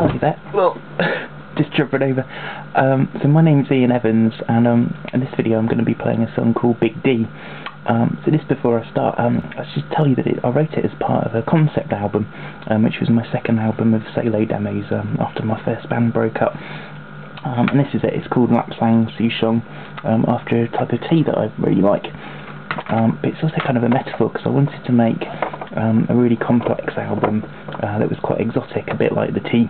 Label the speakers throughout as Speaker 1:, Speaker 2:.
Speaker 1: Hi there. Well, just jumping over. So my name's Ian Evans, and in this video I'm going to be playing a song called Big D. So just before I start, I should tell you that I wrote it as part of a concept album, which was my second album of solo demos after my first band broke up. And this is it. It's called Lapsang Souchong, after a type of tea that I really like. But it's also kind of a metaphor, because I wanted to make a really complex album that was quite exotic, a bit like the tea.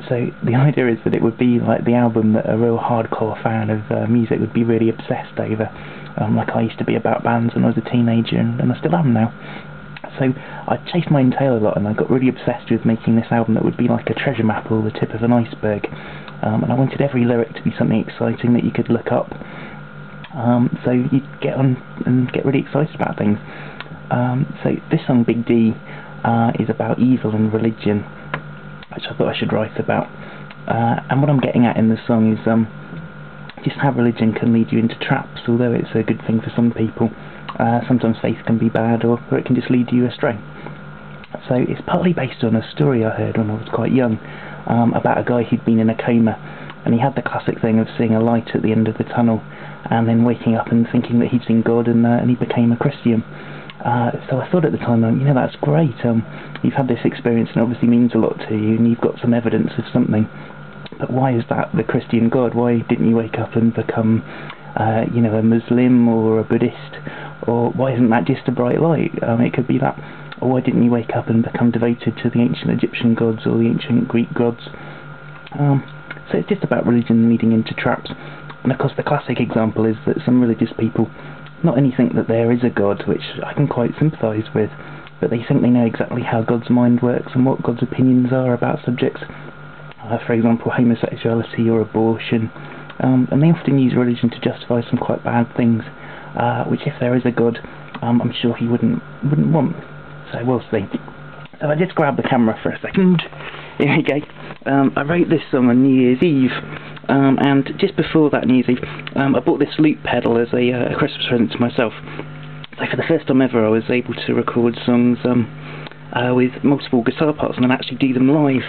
Speaker 1: So the idea is that it would be like the album that a real hardcore fan of music would be really obsessed over, like I used to be about bands when I was a teenager, and I still am now. So I chased my own tail a lot, and I got really obsessed with making this album that would be like a treasure map or the tip of an iceberg. And I wanted every lyric to be something exciting that you could look up. So you get on and get really excited about things. So this song, Big D, is about evil and religion, which I thought I should write about. And what I'm getting at in the song is just how religion can lead you into traps. Although it's a good thing for some people, sometimes faith can be bad, or it can just lead you astray. So it's partly based on a story I heard when I was quite young, about a guy who'd been in a coma, and he had the classic thing of seeing a light at the end of the tunnel, and then waking up and thinking that he'd seen God, and he became a Christian. So I thought at the time, you know, that's great. You've had this experience, and it obviously means a lot to you, and you've got some evidence of something. But why is that the Christian God? Why didn't you wake up and become, you know, a Muslim or a Buddhist? Or why isn't that just a bright light? It could be that. Or why didn't you wake up and become devoted to the ancient Egyptian gods or the ancient Greek gods? So it's just about religion leading into traps. And of course the classic example is that some religious people not only think that there is a God, which I can quite sympathise with, but they think they know exactly how God's mind works and what God's opinions are about subjects. For example, homosexuality or abortion. And they often use religion to justify some quite bad things, which if there is a God, I'm sure he wouldn't want. So we'll see. So I just grabbed the camera for a second. Here we go. I wrote this song on New Year's Eve, and just before that New Year's Eve, I bought this loop pedal as a Christmas present to myself. So for the first time ever, I was able to record songs with multiple guitar parts and then actually do them live,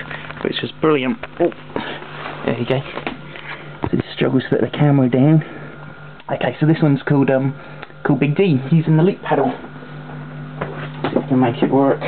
Speaker 1: which was brilliant. Oh, there you go. So it struggles to put the camera down. Okay, so this one's called Big D, using the loop pedal. See if I can make it work.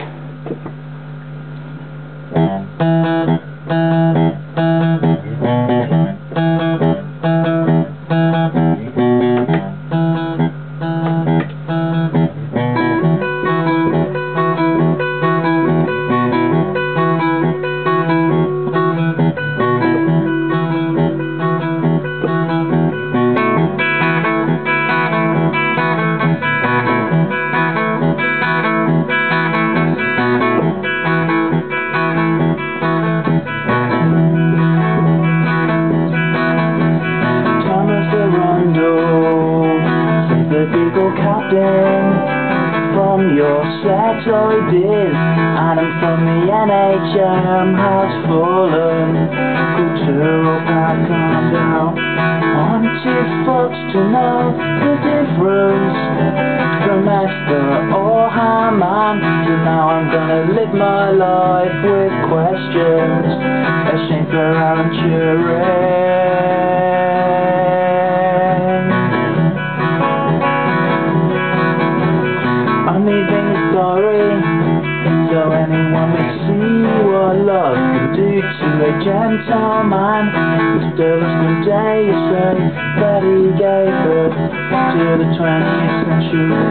Speaker 1: Beagle Captain, from your sex ideas, and I'm from the HMS fallen. Cultural pack on down. Want you folks to know the difference from Esther or Haman. So now I'm gonna live my life with questions, a shame for Alan Turing. I'm leaving the story so anyone may see what love can do to a gentleman. It's still as one day you say that he gave birth to the 20th century.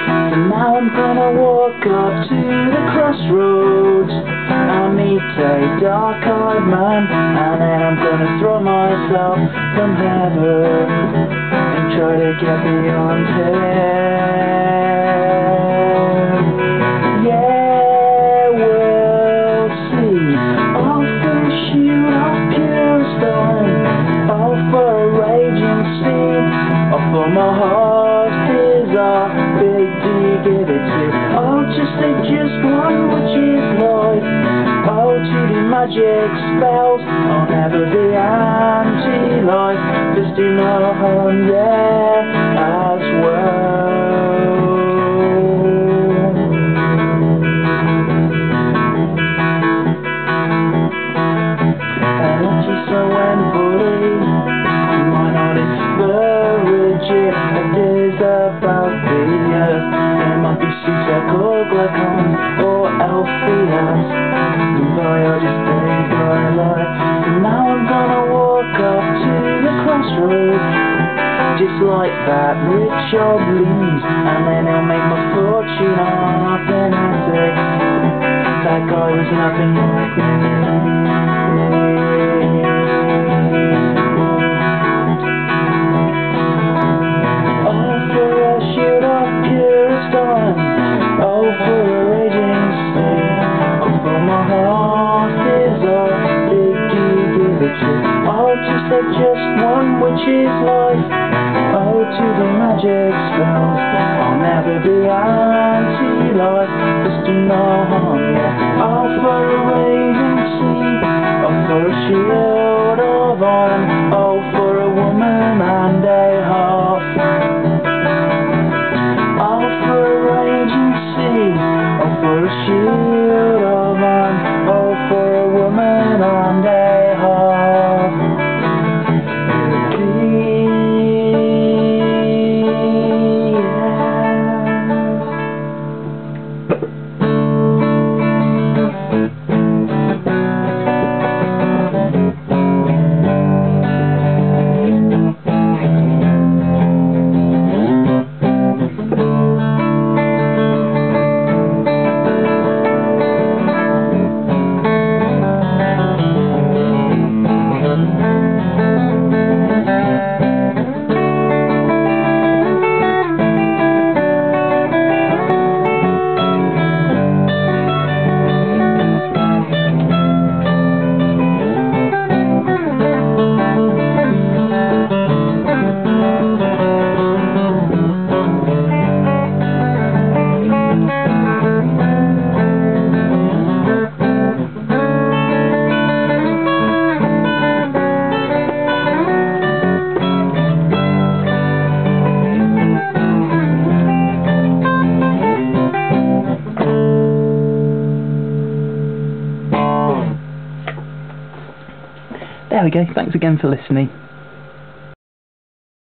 Speaker 1: So now I'm gonna walk up to the crossroads and meet a dark-eyed man, and then I'm gonna throw myself from heaven and try to get beyond him. Yeah, we'll see. I'll fish you off pure stone, all for a raging sea, all for my heart is our Big D, give it to. I'll just say just one, which is life. Oh, to do magic spells, I'll never be anti-life, just do no harm, yeah, as well. that rich old blues, and then he'll make my fortune on nothing I say. That guy was nothing like me. Oh, for a shield of purest iron, oh, for a raging sea, oh, for my heart is a big tree. Oh, to say just one witch's life, oh, to the magic spells, I'll never be anti-life, just do no harm, yeah. Oh, for a raging sea, oh, for a shield of iron, oh, for a woman and a half. Oh, for a raging sea, oh, for a shield of iron, oh, for a woman and a half. There we go, thanks again for listening.